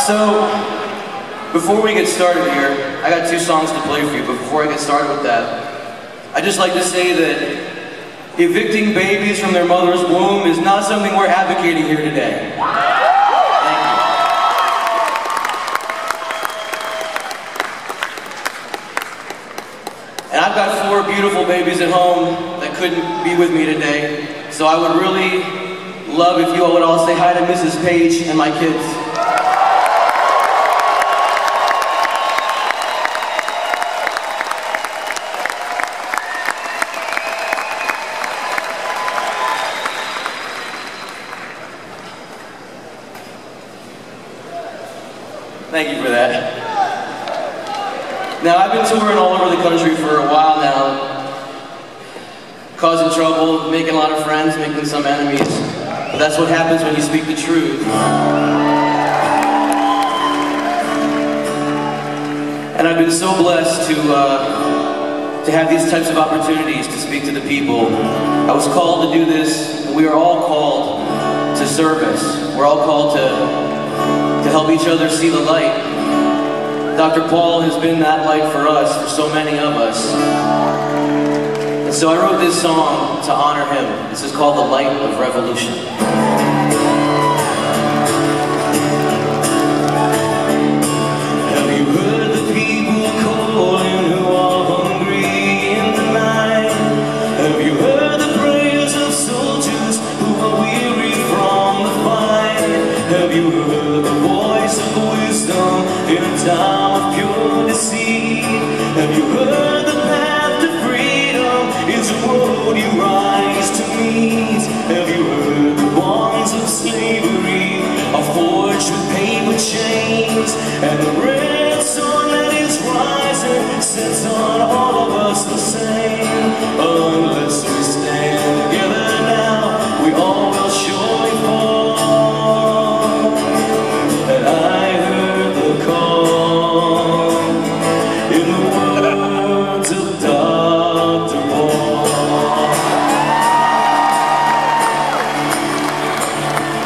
So, before we get started here, I got 2 songs to play for you, but before I get started with that, I'd just like to say that evicting babies from their mother's womb is not something we're advocating here today. Thank you. And I've got 4 beautiful babies at home that couldn't be with me today, so I would really love if you all would all say hi to Mrs. Page and my kids. Thank you for that. Now, I've been touring all over the country for a while now, causing trouble, making a lot of friends, making some enemies. But that's what happens when you speak the truth. And I've been so blessed to have these types of opportunities to speak to the people. I was called to do this. We are all called to service. We're all called to help each other see the light. Dr. Paul has been that light for us, for so many of us. And so I wrote this song to honor him. This is called The Light of Revolution. Have you heard the people calling who are hungry in the night? Have you heard the prayers of soldiers who are weary from the fight? Have you heard the voice of wisdom in a time of pure deceit? Have you heard the path to freedom is a road you rise to meet? Have you heard the bonds of slavery are forged with paper chains? And the red sun that is rising sets on all of us the same. Unless we stand together now, we all will surely fall. And I heard the call in the words of Dr. Paul.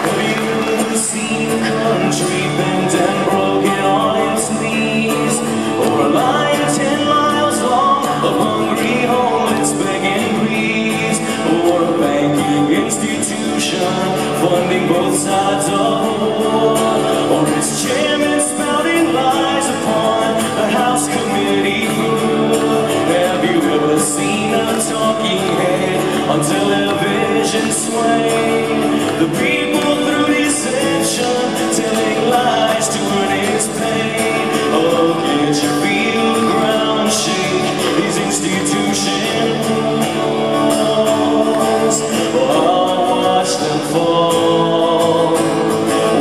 Have you ever seen a country bent and broken on its knees? Or a line 10 miles long of hungry homeless begging please? Or a banking institution funding both sides of the war? Or its chairman spouting lies upon the House Committee floor? Have you ever seen a talking head on television sway the people through deception, telling lies to earn his pay? Oh, can't you feel the ground shake these institution walls? Oh, I'll watch them fall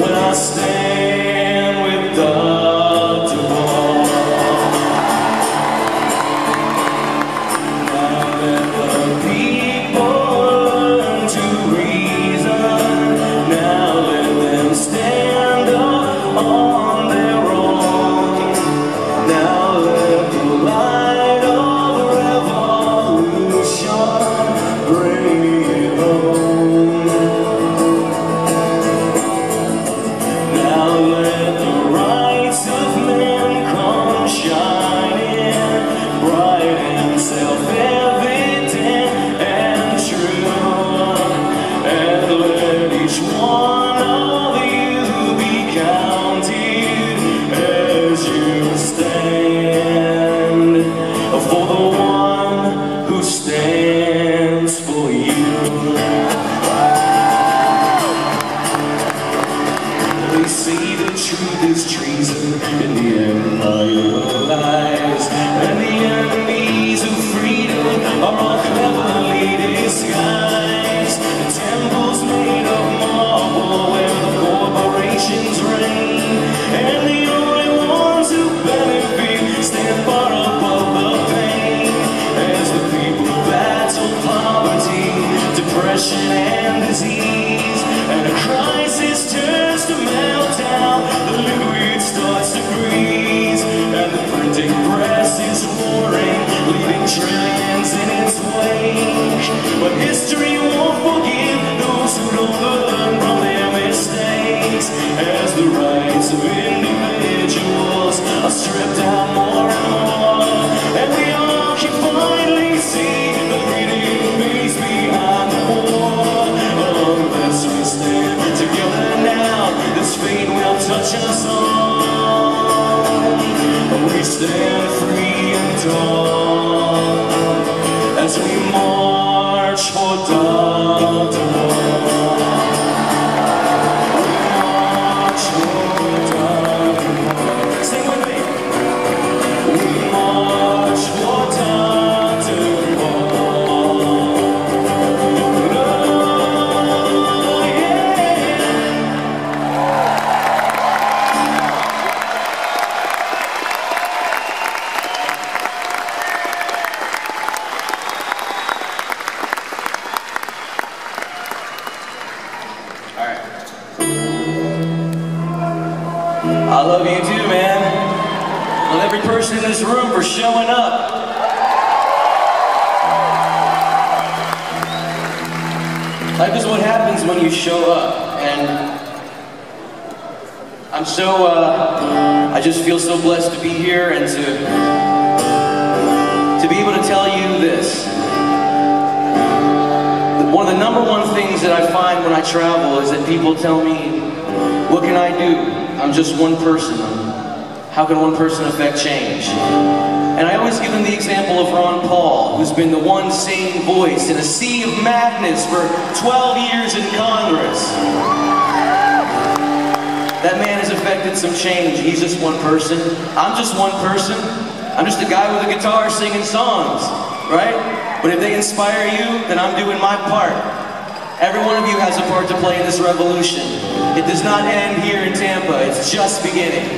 when I stand with Dr. Paul. Now let the people learn to reason. Now let them stand up on their own. Now let the light of revolution bring it home. Now let the rights of men come shining, bright and self-evident and true. And let each one of you be counted as you stand for the one who stands for you. They say the truth is treason in the empire of lies, and the enemies of freedom are all cleverly disguised. The temples made of marble where the corporations reign, and the only ones who benefit stand far above the pain. As the people battle poverty, depression and disease, and a crisis turns to meltdown, the liquid starts to freeze, and the fate will touch us all. We stand free and dawn as we march for dawn. I love you too, man. I love every person in this room for showing up. Life is what happens when you show up, and I'm so, I just feel so blessed to be here and to be able to tell you this. One of the #1 things that I find when I travel is that people tell me, what can I do? I'm just one person. How can one person affect change? And I always give them the example of Ron Paul, who's been the one sane voice in a sea of madness for 12 years in Congress. That man has affected some change. He's just one person. I'm just one person. I'm just a guy with a guitar singing songs, right? But if they inspire you, then I'm doing my part. Every one of you has a part to play in this revolution. It does not end here in Tampa, it's just beginning.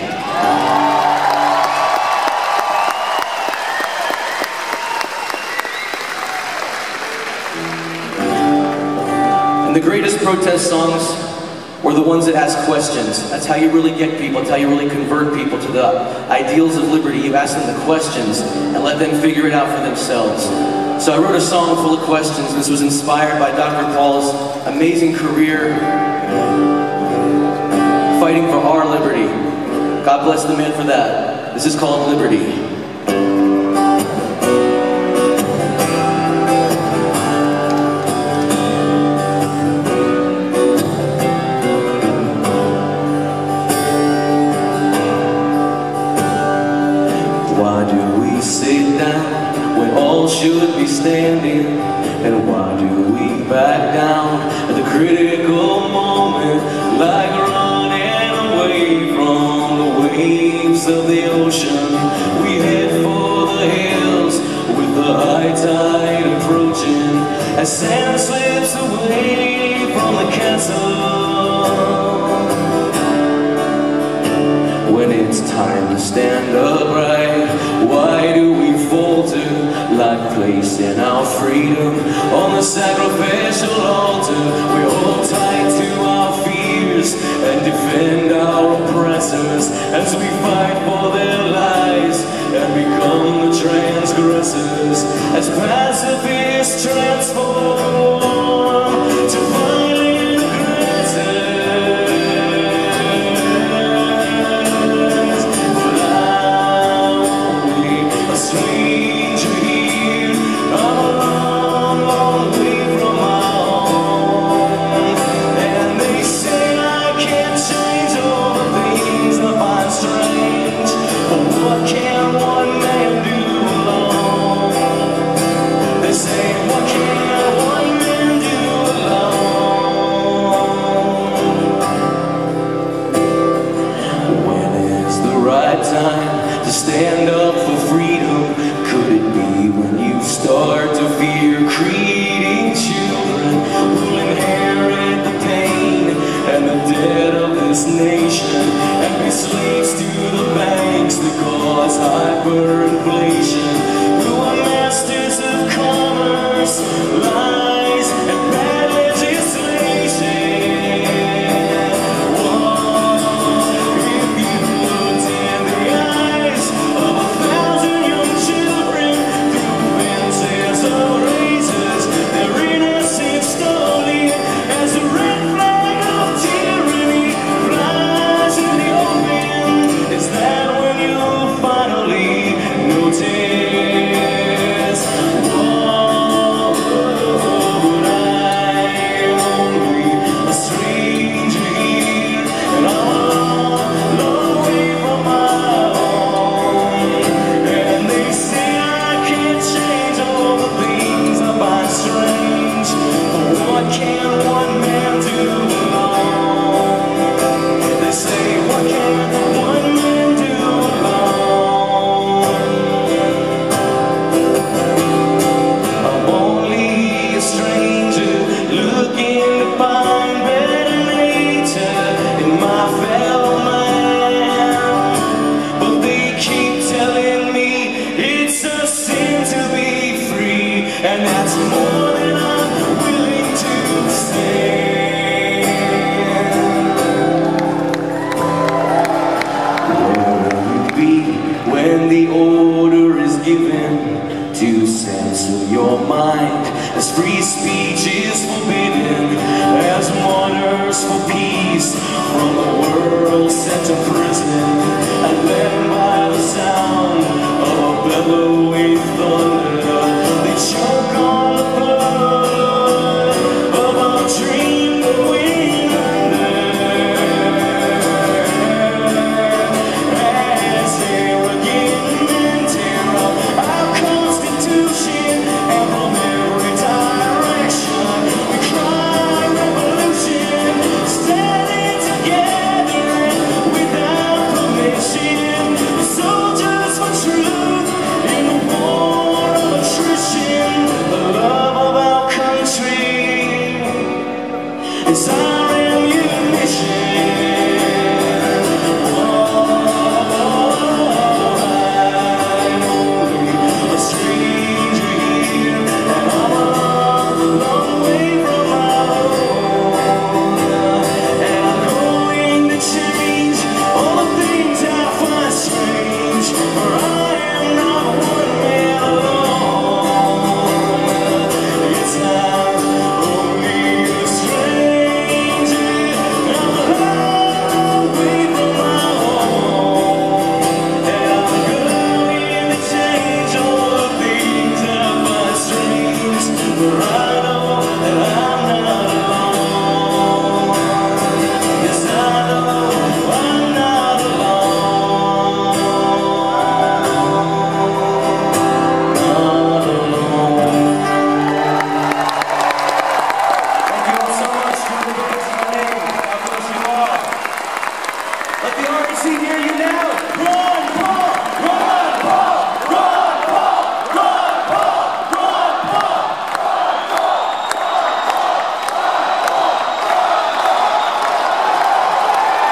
And the greatest protest songs were the ones that ask questions. That's how you really get people, that's how you really convert people to the ideals of liberty. You ask them the questions and let them figure it out for themselves. So I wrote a song full of questions. This was inspired by Dr. Paul's amazing career fighting for our liberty. God bless the man for that. This is called Liberty. Why do we sit down when all should be standing? And why do we back down at the critical moment, like running away from the waves of the ocean? We head for the hills with the high tide approaching, as sand slips away from the castle. When it's time to stand upright, why do we falter, like placing our freedom on the sacrificial altar? We hold tight to our fears and defend our oppressors as we fight for their lives and become the transgressors, as pacifists transform to violent aggressors. Time to stand up for freedom? Could it be when you start to fear creating children who'll inherit the pain and the debt of this nation and be slaves to the banks that cause hyperinflation?